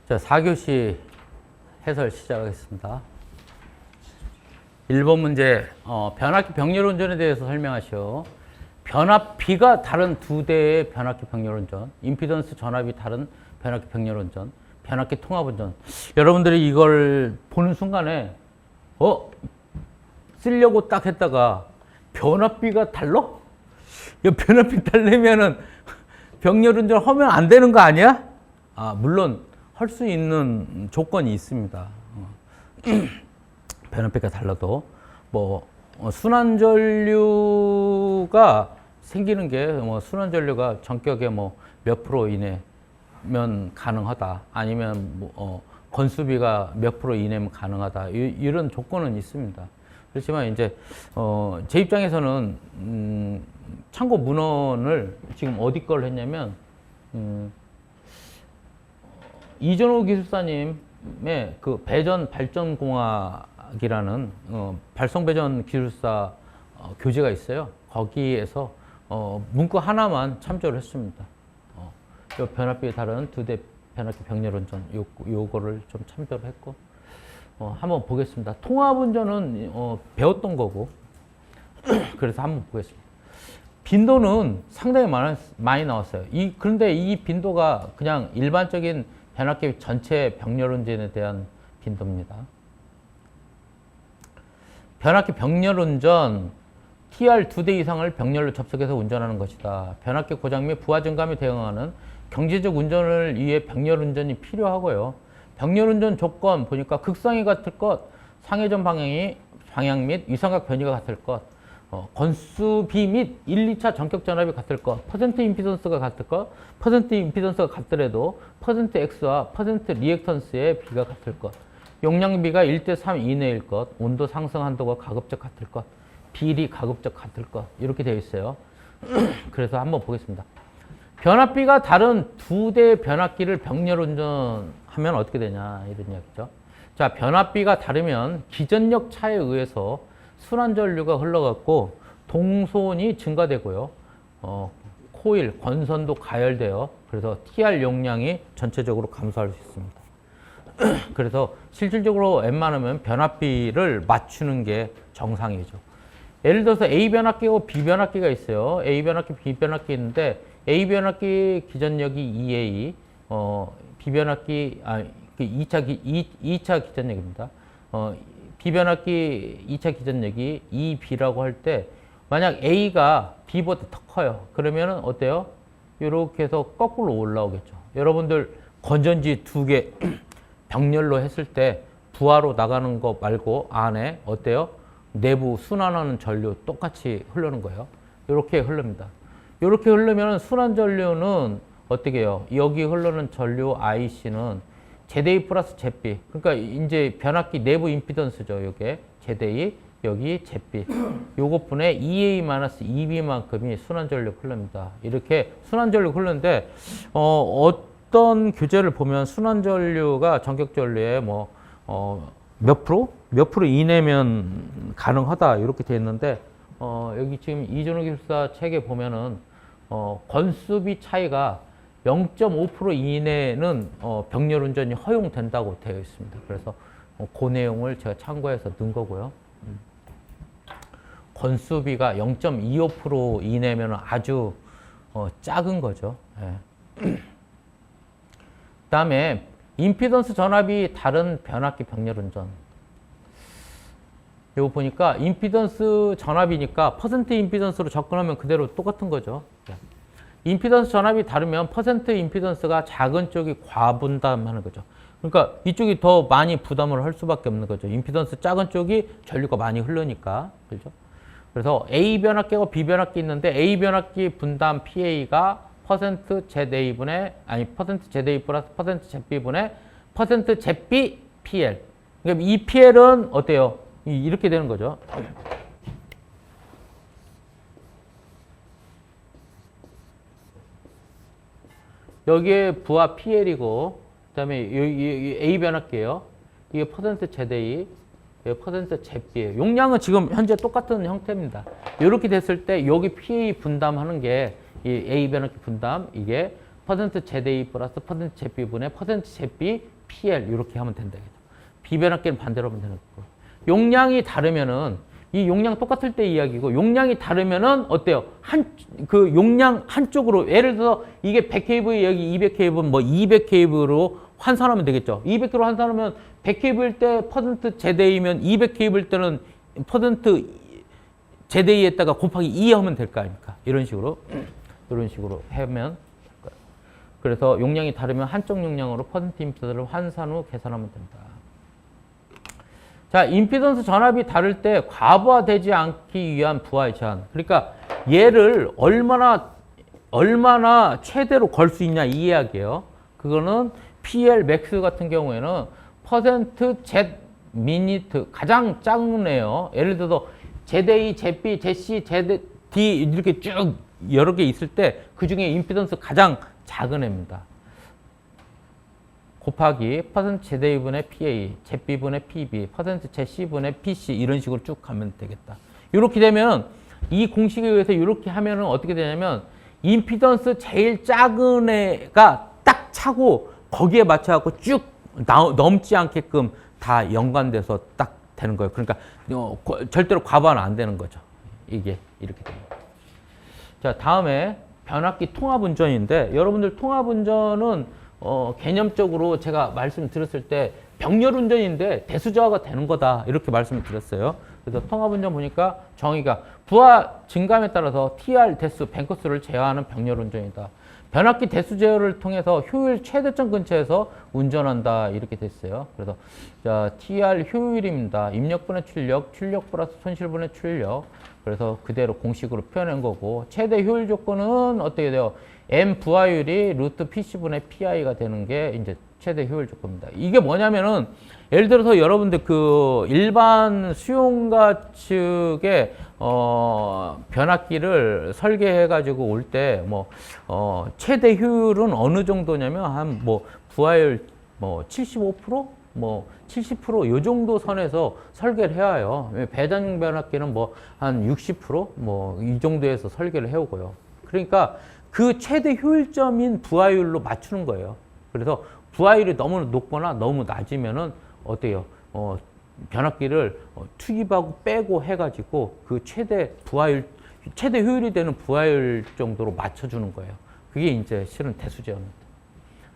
자, 4교시 해설 시작하겠습니다. 1번 문제, 변압기 병렬운전에 대해서 설명하시오. 변압비가 다른 두 대의 변압기 병렬운전, 임피던스 전압이 다른 변압기 병렬운전, 변압기 통합운전. 여러분들이 이걸 보는 순간에 쓰려고 딱 했다가 변압비가 달라? 이 변압비 달려면은 병렬운전 하면 안 되는 거 아니야? 물론 할 수 있는 조건이 있습니다. 변압비가 달라도 순환전류가 생기는 게 순환전류가 전격의 몇 프로 이내면 가능하다. 아니면 건수비가 몇 프로 이내면 가능하다. 이런 조건은 있습니다. 그렇지만 이제 제 입장에서는 참고 문헌을 지금 어디 걸 했냐면 이전호 기술사님의 그 배전 발전공학이라는 발성배전 기술사 교재가 있어요. 거기에서 문구 하나만 참조를 했습니다. 요 변압비에 다른 두 대 변압기 병렬운전 요거를 좀 참조를 했고 한번 보겠습니다. 통합운전은 배웠던 거고 그래서 한번 보겠습니다. 빈도는 상당히 많이 나왔어요. 그런데 이 빈도가 그냥 일반적인 변압기 전체 병렬운전에 대한 빈도입니다. 변압기 병렬운전 TR 2대 이상을 병렬로 접속해서 운전하는 것이다. 변압기 고장 및 부하 증감에 대응하는 경제적 운전을 위해 병렬운전이 필요하고요. 병렬운전 조건 보니까 극상위 같을 것, 상회전 방향 및 위삼각 변이가 같을 것, 건수비 및 1, 2차 전격 전압이 같을 것, 퍼센트 임피던스가 같을 것, 퍼센트 임피던스가 같더라도 퍼센트 X와 퍼센트 리액턴스의 비가 같을 것, 용량비가 1대3 이내일 것, 온도 상승 한도가 가급적 같을 것, 비리 가급적 같을 것, 이렇게 되어 있어요. 그래서 한번 보겠습니다. 변압비가 다른 두 대의 변압기를 병렬운전하면 어떻게 되냐 이런 이야기죠. 자, 변압비가 다르면 기전력 차에 의해서 순환전류가 흘러갔고 동손이 증가되고요. 코일, 권선도 가열되어 그래서 TR 용량이 전체적으로 감소할 수 있습니다. 그래서 실질적으로 웬만하면 변압비를 맞추는 게 정상이죠. 예를 들어서 A 변압기하고 B 변압기가 있어요. A 변압기, B 변압기 있는데 A 변압기 기전력이 2A, B 변압기 2차 기전력입니다. B 변압기 2차 기전력이 2B라고 할 때 만약 A가 B보다 더 커요. 그러면은 어때요? 이렇게 해서 거꾸로 올라오겠죠. 여러분들 건전지 두 개 병렬로 했을 때 부하로 나가는 거 말고 안에 어때요? 내부 순환하는 전류 똑같이 흐르는 거예요. 이렇게 흐릅니다. 이렇게 흐르면 순환전류는 어떻게 해요? 여기 흐르는 전류 IC는 ZA 플러스 ZB. 그러니까 이제 변압기 내부 임피던스죠. 요게 ZA, 여기 ZB. 요것분의 EA-EB만큼이 순환전류 흐릅니다. 이렇게 순환전류 흐르는데 어떤 교재를 보면 순환전류가 전격전류에 몇 프로? 몇 프로 이내면 가능하다 이렇게 돼 있는데 여기 지금 이전호 기술사 책에 보면은 건수비 차이가 0.5% 이내는 병렬운전이 허용된다고 되어 있습니다. 그래서 그 내용을 제가 참고해서 넣은 거고요. 건수비가 0.25% 이내면 아주 작은 거죠. 네. 그다음에 임피던스 전압이 다른 변압기 병렬운전. 이거 보니까 임피던스 전압이니까 퍼센트 임피던스로 접근하면 그대로 똑같은 거죠. 임피던스 전압이 다르면 퍼센트 임피던스가 작은 쪽이 과분담하는 거죠. 그러니까 이쪽이 더 많이 부담을 할 수밖에 없는 거죠. 임피던스 작은 쪽이 전류가 많이 흐르니까. 그렇죠? 그래서 A 변압기하고 B 변압기 있는데 A 변압기 분담 PA가 퍼센트 ZA분의 퍼센트 ZA 플러스 퍼센트 ZB분의 퍼센트 ZB PL. 그러니까 이 PL은 어때요? 이렇게 되는 거죠. 여기에 부하 PL이고, 그 다음에 여기 A 변압기예요. 이게 퍼센트 ZA, 퍼센트 ZB예요. 용량은 지금 현재 똑같은 형태입니다. 이렇게 됐을 때 여기 PA 분담하는 게 이 A 변압기 분담, 이게 퍼센트 ZA 플러스 퍼센트 ZB분의 퍼센트 ZB PL 이렇게 하면 된다. 비변압기는 반대로 하면 되는 거고. 용량이 다르면은 이 용량 똑같을 때 이야기고 용량이 다르면은 어때요? 그 용량 한쪽으로 예를 들어서 이게 100kV 여기 200kV 뭐 200kV로 환산하면 되겠죠. 200kV 환산하면 100kV일 때 퍼센트 ZA면 200kV일 때는 퍼센트 ZA에다가 곱하기 2 하면 될 거 아닙니까? 이런 식으로 하면 그래서 용량이 다르면 한쪽 용량으로 퍼센트 임피던스를 환산 후 계산하면 된다. 자, 임피던스 전압이 다를 때 과부하되지 않기 위한 부하의 제한. 그러니까 얘를 얼마나 최대로 걸 수 있냐 이 이야기예요. 그거는 PL 맥스 같은 경우에는 퍼센트 Z 미니트 가장 작은 애요. 예를 들어서 ZA, ZB, ZC, ZD 이렇게 쭉 여러 개 있을 때 그중에 임피던스 가장 작은 애입니다. 곱하기 퍼센트 ZA분의 PA, ZB분의 PB, 퍼센트 ZC분의 PC 이런 식으로 쭉 가면 되겠다. 이렇게 되면 이 공식에 의해서 이렇게 하면은 어떻게 되냐면 임피던스 제일 작은 애가 딱 차고 거기에 맞춰갖고 쭉 넘지 않게끔 다 연관돼서 딱 되는 거예요. 그러니까 절대로 과부하는 안 되는 거죠. 이게 이렇게 됩니다. 자, 다음에 변압기 통합운전인데 여러분들 통합운전은 개념적으로 제가 말씀드렸을 때 병렬운전인데 대수저하가 되는 거다 이렇게 말씀을 드렸어요. 그래서 통합운전 보니까 정의가 부하 증감에 따라서 TR 대수 뱅커스를 제어하는 병렬운전이다. 변압기 대수 제어를 통해서 효율 최대점 근처에서 운전한다 이렇게 됐어요. 그래서 자, TR 효율입니다. 입력분의 출력, 출력 플러스 손실분의 출력. 그래서 그대로 공식으로 표현한 거고 최대 효율 조건은 어떻게 돼요? M 부하율이 루트 PC분의 PI가 되는 게 이제 최대 효율 조건입니다. 이게 뭐냐면은 예를 들어서 여러분들 그 일반 수용가 측에 변압기를 설계해 가지고 올 때 뭐 최대 효율은 어느 정도냐면 한 뭐 부하율 뭐 75%? 뭐 70%요 정도 선에서 설계를 해야 해요. 배당 변압기는 뭐 한 60% 뭐 이 정도에서 설계를 해오고요. 그러니까 그 최대 효율점인 부하율로 맞추는 거예요. 그래서 부하율이 너무 높거나 너무 낮으면은 어때요? 변압기를 투입하고 빼고 해가지고 그 최대 효율이 되는 부하율 정도로 맞춰주는 거예요. 그게 이제 실은 대수제어입니다.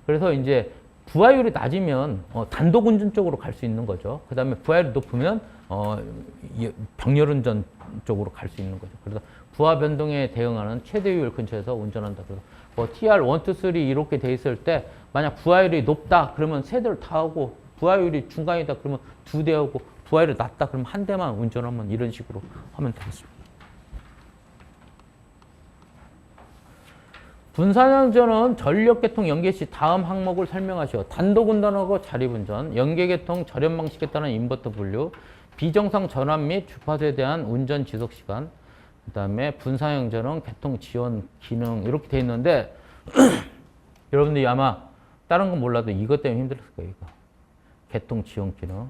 그래서 이제 부하율이 낮으면 단독 운전 쪽으로 갈 수 있는 거죠. 그 다음에 부하율이 높으면 병렬 운전 쪽으로 갈 수 있는 거죠. 그래서 부하 변동에 대응하는 최대 효율 근처에서 운전한다. 그래서 뭐 TR 1, 2, 3 이렇게 돼 있을 때 만약 부하율이 높다 그러면 세 대를 다 하고 부하율이 중간이다 그러면 두 대 하고 부하율이 낮다 그러면 한 대만 운전하면 이런 식으로 하면 되겠습니다. 분산운전은 전력계통 연계 시 다음 항목을 설명하시오. 단독운전하고 자립운전, 연계계통 절연 방식에 따른 인버터 분류, 비정상 전환 및 주파수에 대한 운전 지속시간, 그 다음에 분산운전은 계통 지원 기능 이렇게 돼 있는데 여러분들이 아마 다른 건 몰라도 이것 때문에 힘들었을 거예요. 이거. 계통 지원 기능.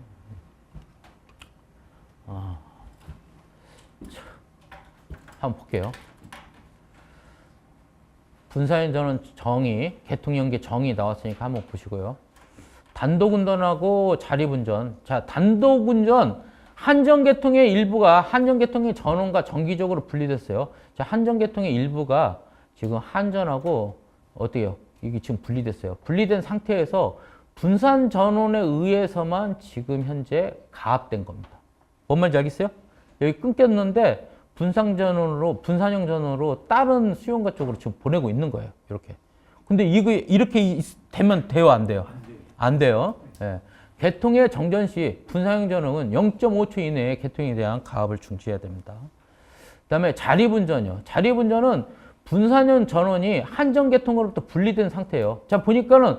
한번 볼게요. 분산운전은 정의, 계통연계 정의 나왔으니까 한번 보시고요. 단독운전하고 자립운전. 자, 단독운전, 한전계통의 일부가 한전계통의 전원과 정기적으로 분리됐어요. 자, 한전계통의 일부가 지금 한전하고 어때요? 이게 지금 분리됐어요. 분리된 상태에서 분산 전원에 의해서만 지금 현재 가압된 겁니다. 뭔 말인지 알겠어요? 여기 끊겼는데 분산형 전원으로 다른 수용가 쪽으로 지금 보내고 있는 거예요. 이렇게. 근데 이렇게 되면 돼요, 안 돼요? 안 돼요. 예. 계통의 정전 시 분산형 전원은 0.5초 이내에 계통에 대한 가압을 중지해야 됩니다. 그 다음에 자립운전이요. 자립운전은 분산형 전원이 한전계통으로부터 분리된 상태예요. 자, 보니까는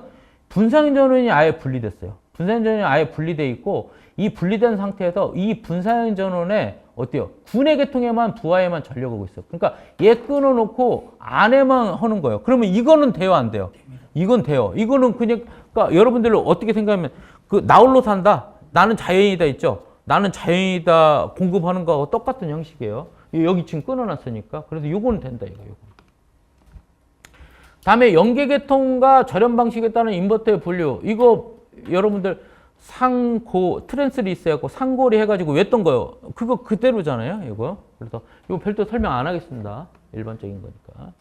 분산형 전원이 아예 분리됐어요. 분산형 전원이 아예 분리되어 있고 이 분리된 상태에서 이 분산형 전원에 어때요? 군의 계통에만 부하에만 전력하고 있어요. 그러니까 얘 끊어놓고 안에만 하는 거예요. 그러면 이거는 돼요, 안 돼요? 이건 돼요. 이거는 그러니까 여러분들 어떻게 생각하면 나 홀로 산다. 나는 자연이다 있죠. 나는 자연이다 공급하는 거하고 똑같은 형식이에요. 여기 지금 끊어놨으니까. 그래서 요거는 된다 이거. 다음에 연계계통과 절연 방식에 따른 인버터의 분류. 이거 여러분들 상고 트랜스리스 해갖고 상고리 해가지고 외웠던 거요. 그거 그대로잖아요. 이거. 그래서 이거 별도 설명 안 하겠습니다. 일반적인 거니까.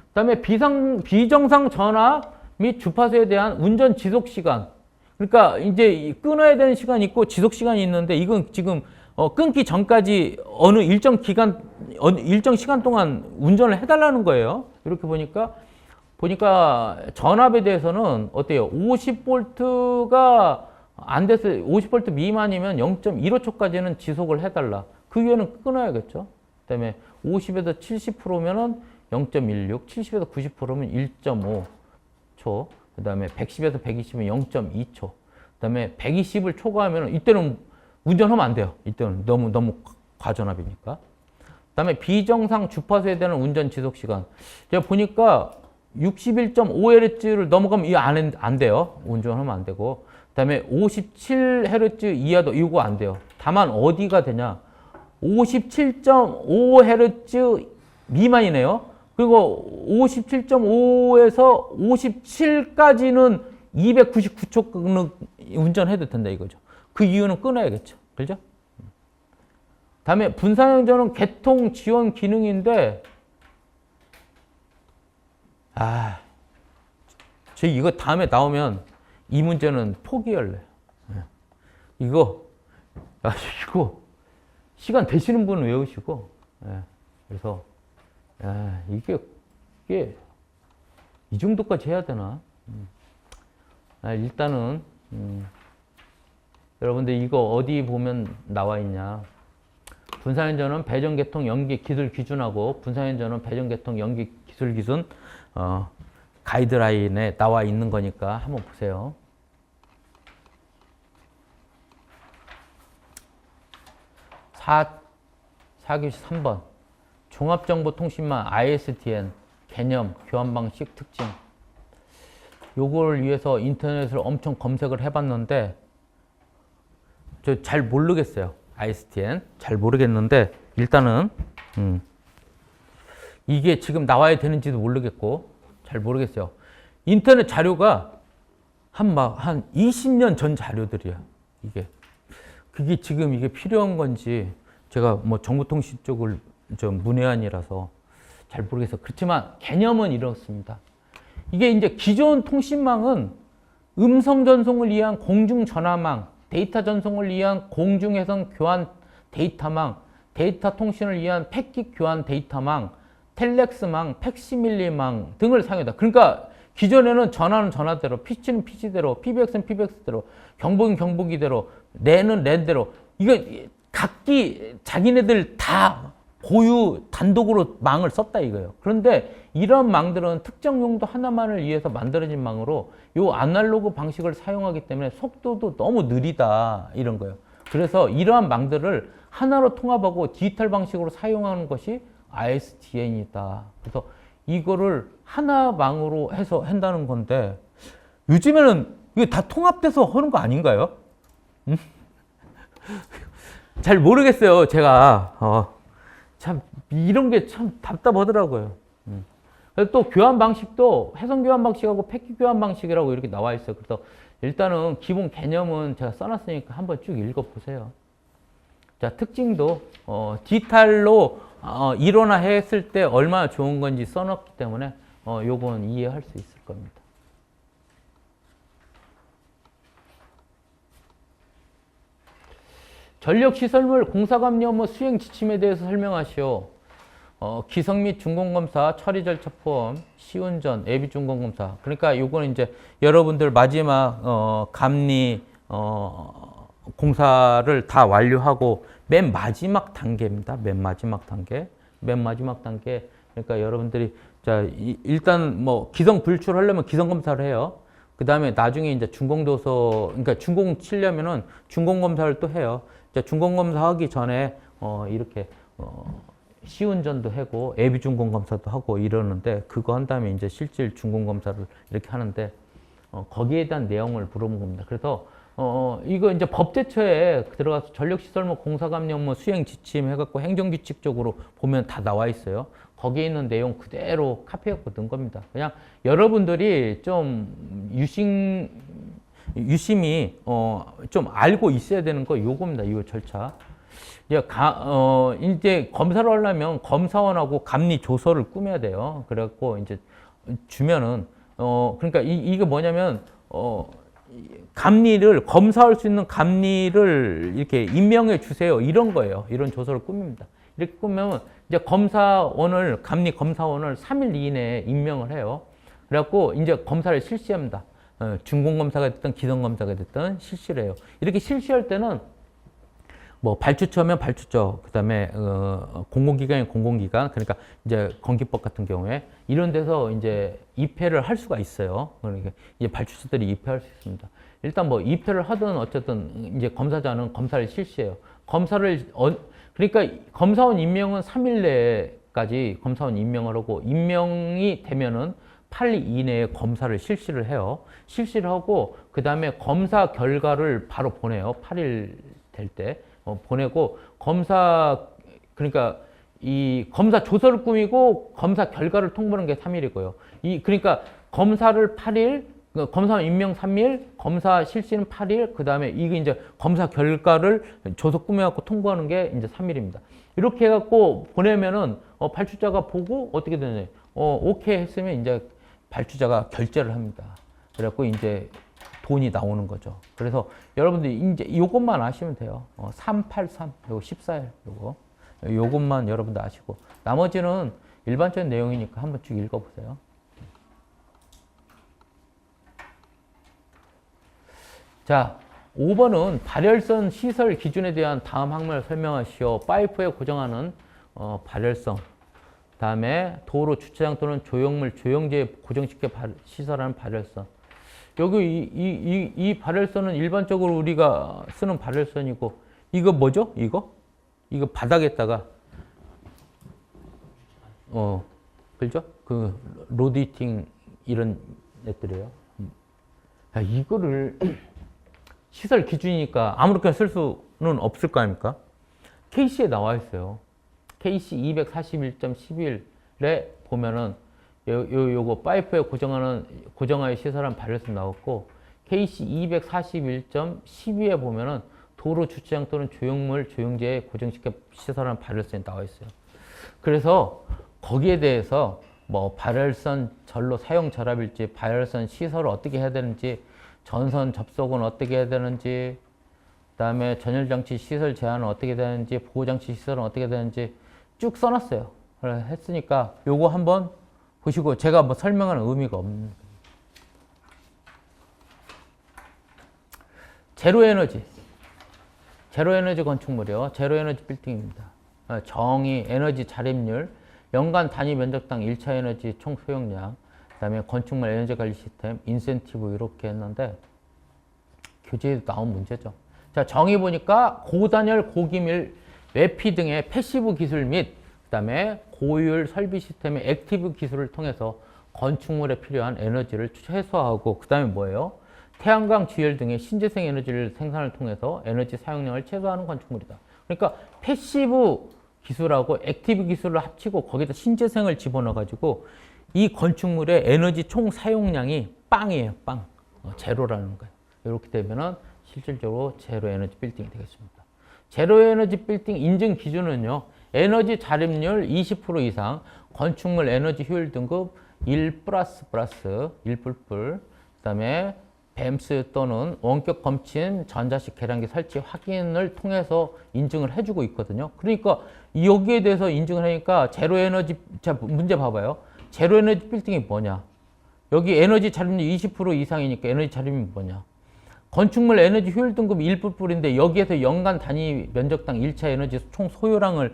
그다음에 비정상 전압 및 주파수에 대한 운전 지속 시간. 그러니까 이제 끊어야 되는 시간이 있고 지속 시간이 있는데 이건 지금 끊기 전까지 어느 일정 기간, 일정 시간 동안 운전을 해달라는 거예요. 이렇게 보니까 전압에 대해서는 어때요? 50V가 안 돼서 50V 미만이면 0.15초까지는 지속을 해달라. 그 이후에는 끊어야겠죠. 그다음에 50에서 70%면은 0.16, 70에서 90%면 1.5초. 그다음에 110에서 120은 0.2초. 그다음에 120을 초과하면 이때는 운전하면 안 돼요. 이때는 너무 과전압이니까. 그다음에 비정상 주파수에 대한 운전 지속 시간. 제가 보니까 61.5Hz를 넘어가면 이거 안 돼요. 운전하면 안 되고. 그다음에 57Hz 이하도 이거 안 돼요. 다만 어디가 되냐? 57.5Hz 미만이네요. 그리고 57.5에서 57까지는 299초 운전해도 된다 이거죠. 그 이유는 끊어야겠죠. 그죠? 다음에 분산형전은 개통 지원 기능인데, 저 이거 다음에 나오면 이 문제는 포기할래요. 이거 시간 되시는 분은 외우시고, 그래서 이게 이 정도까지 해야 되나? 일단은 여러분들 이거 어디 보면 나와 있냐? 분산현전은 배전계통 연기 기술 기준하고 분산현전은 배전계통 연기 기술 기준 가이드라인에 나와 있는 거니까 한번 보세요. 4교시 3번 종합정보통신망 ISDN 개념, 교환 방식, 특징. 요걸 위해서 인터넷을 엄청 검색을 해봤는데 저 잘 모르겠어요. ISDN 잘 모르겠는데 일단은 이게 지금 나와야 되는지도 모르겠고 잘 모르겠어요. 인터넷 자료가 한 20년 전 자료들이야. 그게 지금 이게 필요한 건지 제가 뭐 정보통신 쪽을 좀 문외한이라서 잘 모르겠어요. 그렇지만 개념은 이렇습니다. 이게 이제 기존 통신망은 음성 전송을 위한 공중전화망, 데이터 전송을 위한 공중해상 교환 데이터망, 데이터 통신을 위한 패킷 교환 데이터망, 텔렉스망, 팩시밀리망 등을 사용한다. 그러니까 기존에는 전화는 전화대로, PC는 PC대로, PBX는 PBX대로, 경보기는 경보기대로, 랜은 랜대로 이거 각기 자기네들 다 고유 단독으로 망을 썼다 이거예요. 그런데 이런 망들은 특정 용도 하나만을 위해서 만들어진 망으로 요 아날로그 방식을 사용하기 때문에 속도도 너무 느리다 이런 거예요. 그래서 이러한 망들을 하나로 통합하고 디지털 방식으로 사용하는 것이 ISDN이다. 그래서 이거를 하나 망으로 해서 한다는 건데 요즘에는 이게 다 통합돼서 하는 거 아닌가요? 잘 모르겠어요. 제가 참 이런 게 참 답답하더라고요. 그래서 또 교환 방식도 해선 교환 방식하고 패킷 교환 방식이라고 이렇게 나와 있어요. 그래서 일단은 기본 개념은 제가 써놨으니까 한번 쭉 읽어보세요. 자, 특징도 디지털로 일원화했을 때 얼마나 좋은 건지 써놨기 때문에 요건 이해할 수 있을 겁니다. 전력시설물 공사관리 업무 수행 지침에 대해서 설명하시오. 기성 및 준공검사, 처리 절차 포함, 시운전, 예비 준공검사. 그러니까 요거는 이제 여러분들 마지막 감리 공사를 다 완료하고 맨 마지막 단계입니다. 맨 마지막 단계. 그러니까 여러분들이 자 일단 뭐 기성 불출하려면 기성 검사를 해요. 그 다음에 나중에 이제 준공도서, 그러니까 준공 치려면은 준공 검사를 또 해요. 준공 검사 하기 전에 이렇게 시운전도 하고 예비 준공 검사도 하고 이러는데 그거 한 다음에 이제 실질 준공 검사를 이렇게 하는데 거기에 대한 내용을 물어본 겁니다. 그래서 이거 이제 법제처에 들어가서 전력시설물 공사감령 뭐 수행 지침 해갖고 행정규칙 쪽으로 보면 다 나와 있어요. 거기에 있는 내용 그대로 카피해갖고 넣은 겁니다. 그냥 여러분들이 좀 유심히, 좀 알고 있어야 되는 거 요겁니다. 이 절차. 이제 검사를 하려면 검사원하고 감리 조서를 꾸며야 돼요. 그래갖고 이제 주면은, 그러니까 이게 뭐냐면, 감리를, 검사할 수 있는 감리를 이렇게 임명해 주세요. 이런 거예요. 이런 조서를 꾸밉니다. 이렇게 꾸미면 이제 감리 검사원을 3일 이내에 임명을 해요. 그래갖고 이제 검사를 실시합니다. 준공검사가 됐든 기성검사가 됐든 실시를 해요. 이렇게 실시할 때는 뭐 발주처면 발주처, 그 다음에 공공기관이면 공공기관, 그러니까 이제 건기법 같은 경우에 이런 데서 이제 입회를 할 수가 있어요. 그러니까 이제 발주처들이 입회할 수 있습니다. 일단 뭐 입회를 하든 어쨌든 이제 검사자는 검사를 실시해요. 그러니까 검사원 임명은 3일 내까지 검사원 임명을 하고 임명이 되면은 8일 이내에 검사를 실시를 해요. 실시를 하고 그 다음에 검사 결과를 바로 보내요. 8일 될 때. 보내고 그러니까 이 검사 조서를 꾸미고 검사 결과를 통보하는 게 3일이고요. 그러니까 검사를 8일, 검사 임명 3일, 검사 실시는 8일, 그 다음에 이게 이제 검사 결과를 조서 꾸며갖고 통보하는 게 이제 3일입니다. 이렇게 해갖고 보내면은 발주자가 보고 어떻게 되냐. 오케이 했으면 이제 발주자가 결제를 합니다. 그래갖고 이제 돈이 나오는 거죠. 그래서 여러분들이 이제 요것만 아시면 돼요. 383, 요거 14일, 요것만 여러분들 아시고, 나머지는 일반적인 내용이니까 한번 쭉 읽어보세요. 자, 5번은 발열선 시설 기준에 대한 다음 항목을 설명하시오. 파이프에 고정하는 발열성, 다음에 도로 주차장 또는 조형물, 조형제에 고정시켜 시설하는 발열선. 여기 이 발열선은 일반적으로 우리가 쓰는 발열선이고, 이거 뭐죠? 이거 바닥에다가 그죠? 그 로디팅 이런 애들이에요. 이거를 시설 기준이니까 아무렇게나 쓸 수는 없을 거 아닙니까? KC에 나와 있어요. KC 241.11에 보면은 요거 파이프에 고정하여 시설한 발열선 나왔고, KC 241.12에 보면은 도로 주차장 또는 조형물, 조형제에 고정시켜 시설한 발열선이 나와 있어요. 그래서 거기에 대해서 뭐 발열선 전로 사용 절합일지, 발열선 시설을 어떻게 해야 되는지, 전선 접속은 어떻게 해야 되는지, 그다음에 전열장치 시설 제한은 어떻게 되는지, 보호장치 시설은 어떻게 되는지 쭉 써놨어요. 그래서 했으니까 요거 한번 보시고, 제가 뭐 설명하는 의미가 없는. 제로에너지 건축물이요. 제로에너지 빌딩입니다. 정의, 에너지 자립률, 연간 단위 면적당 1차 에너지 총 소용량, 그 다음에 건축물 에너지 관리 시스템, 인센티브 이렇게 했는데 교재에도 나온 문제죠. 자, 정의 보니까 고단열, 고기밀, 외피 등의 패시브 기술 및 그 다음에 고효율 설비 시스템의 액티브 기술을 통해서 건축물에 필요한 에너지를 최소화하고, 그 다음에 뭐예요? 태양광, 지열 등의 신재생 에너지를 생산을 통해서 에너지 사용량을 최소화하는 건축물이다. 그러니까 패시브 기술하고 액티브 기술을 합치고 거기다 신재생을 집어넣어가지고 이 건축물의 에너지 총 사용량이 빵이에요. 빵. 제로라는 거예요. 이렇게 되면은 실질적으로 제로 에너지 빌딩이 되겠습니다. 제로 에너지 빌딩 인증 기준은요. 에너지 자립률 20% 이상, 건축물 에너지 효율 등급 1++, 1++, 그 다음에 뱀스 또는 원격 검침 전자식 계량기 설치 확인을 통해서 인증을 해주고 있거든요. 그러니까 여기에 대해서 인증을 하니까 제로 에너지, 자, 문제 봐봐요. 제로 에너지 빌딩이 뭐냐? 여기 에너지 자립률 20% 이상이니까 에너지 자립률이 뭐냐? 건축물 에너지 효율 등급 1++인데 여기에서 연간 단위 면적당 1차 에너지 총 소요량을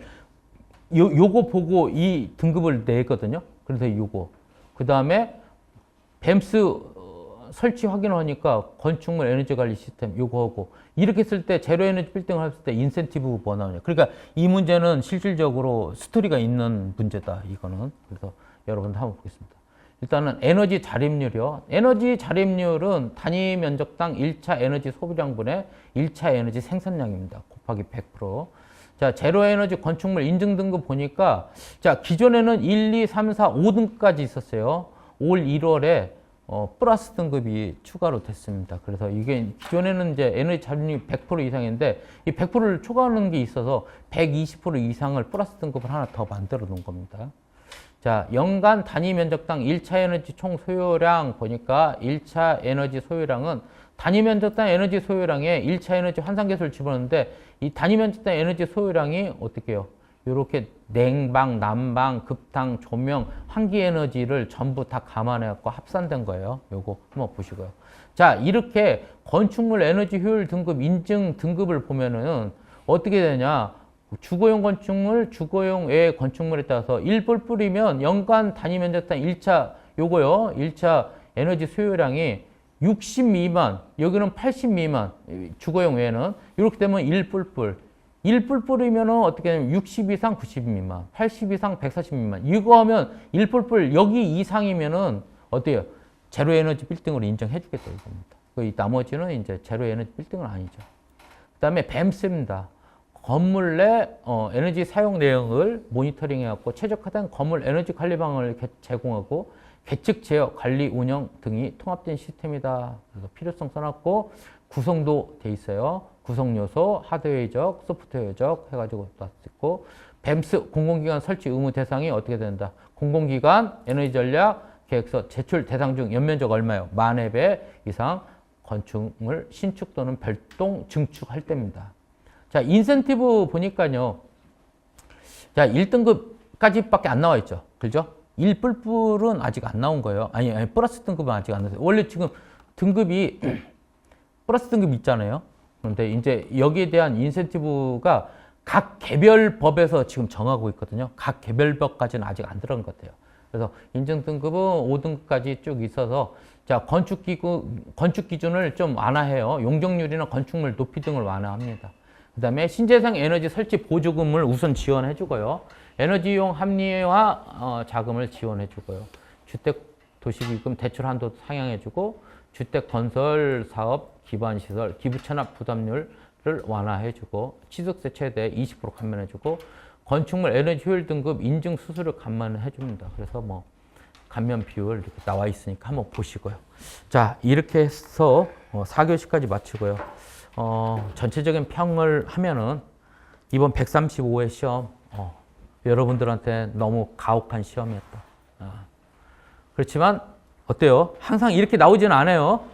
요거 보고 이 등급을 내거든요. 그래서 요거. 그 다음에 뱀스 설치 확인을 하니까 건축물 에너지 관리 시스템 요거 하고, 이렇게 쓸 때 제로 에너지 빌딩을 했을 때 인센티브 뭐 나오냐. 그러니까 이 문제는 실질적으로 스토리가 있는 문제다. 이거는. 그래서 여러분들 한번 보겠습니다. 일단은 에너지 자립률이요. 에너지 자립률은 단위 면적당 1차 에너지 소비량분의 1차 에너지 생산량입니다. 곱하기 100%. 자, 제로 에너지 건축물 인증 등급 보니까 자, 기존에는 1, 2, 3, 4, 5등급까지 있었어요. 올 1월에 플러스 등급이 추가로 됐습니다. 그래서 이게 기존에는 이제 에너지 자립률이 100% 이상인데 이 100%를 초과하는 게 있어서 120% 이상을 플러스 등급을 하나 더 만들어 놓은 겁니다. 자, 연간 단위 면적당 1차 에너지 총 소요량 보니까 1차 에너지 소요량은 단위 면적당 에너지 소요량에 1차 에너지 환산계수를 집어넣는데 이 단위 면적당 에너지 소요량이 어떻게 해요? 이렇게 냉방, 난방, 급탕, 조명, 환기 에너지를 전부 다 감안해갖고 합산된 거예요. 요거 한번 보시고요. 자, 이렇게 건축물 에너지 효율 등급 인증 등급을 보면은 어떻게 되냐? 주거용 건축물, 주거용 외 건축물에 따라서 1뿔뿔이면 연간 단위 면적당 1차 요거요. 1차 에너지 소요량이 60 미만, 여기는 80 미만, 주거용 외에는 이렇게 되면 1뿔뿔. 1뿔뿔이면은 어떻게 되냐면 60 이상 90 미만, 80 이상 140 미만. 이거 하면 1뿔뿔 여기 이상이면은 어때요? 제로 에너지 빌딩으로 인정해 주겠다 이겁니다. 이 나머지는 이제 제로 에너지 빌딩은 아니죠. 그다음에 뱀스입니다. 건물 내 에너지 사용 내역을 모니터링해갖고 최적화된 건물 에너지 관리 방안을 제공하고 계측, 제어, 관리, 운영 등이 통합된 시스템이다. 그래서 필요성 써놨고 구성도 돼 있어요. 구성 요소, 하드웨어적, 소프트웨어적 해가지고 놨고 뱀스 공공기관 설치 의무 대상이 어떻게 된다? 공공기관 에너지 전략 계획서 제출 대상 중 연면적 얼마요? 10,000회 이상 건축물 신축 또는 별동 증축할 때입니다. 자, 인센티브 보니까요. 자, 1등급까지밖에 안 나와 있죠. 그죠? 1뿔뿔은 아직 안 나온 거예요. 아니, 플러스 등급은 아직 안 나왔어요. 원래 지금 등급이 플러스 등급이 있잖아요. 그런데 이제 여기에 대한 인센티브가 각 개별 법에서 지금 정하고 있거든요. 각 개별 법까지는 아직 안 들어간 것 같아요. 그래서 인증 등급은 5등급까지 쭉 있어서 자, 건축 기준을 좀 완화해요. 용적률이나 건축물 높이 등을 완화합니다. 그 다음에 신재생 에너지 설치 보조금을 우선 지원해 주고요. 에너지용 합리화 자금을 지원해 주고요. 주택 도시기금 대출 한도 상향해 주고 주택 건설 사업 기반 시설 기부 체납 부담률을 완화해 주고 취득세 최대 20% 감면해 주고 건축물 에너지 효율 등급 인증 수수료 감면해 줍니다. 그래서 뭐 감면 비율 이렇게 나와 있으니까 한번 보시고요. 자, 이렇게 해서 4교시까지 마치고요. 전체적인 평을 하면은 이번 135회 시험 여러분들한테 너무 가혹한 시험이었다. 그렇지만 어때요? 항상 이렇게 나오지는 않아요.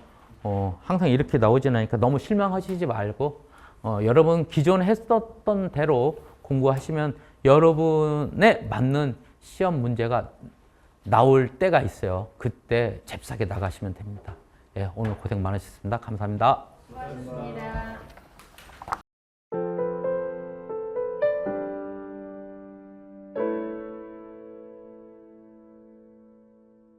항상 이렇게 나오지는 않으니까 너무 실망하시지 말고 여러분 기존 했었던 대로 공부하시면 여러분에 맞는 시험 문제가 나올 때가 있어요. 그때 잽싸게 나가시면 됩니다. 예, 오늘 고생 많으셨습니다. 감사합니다. 수고하셨습니다.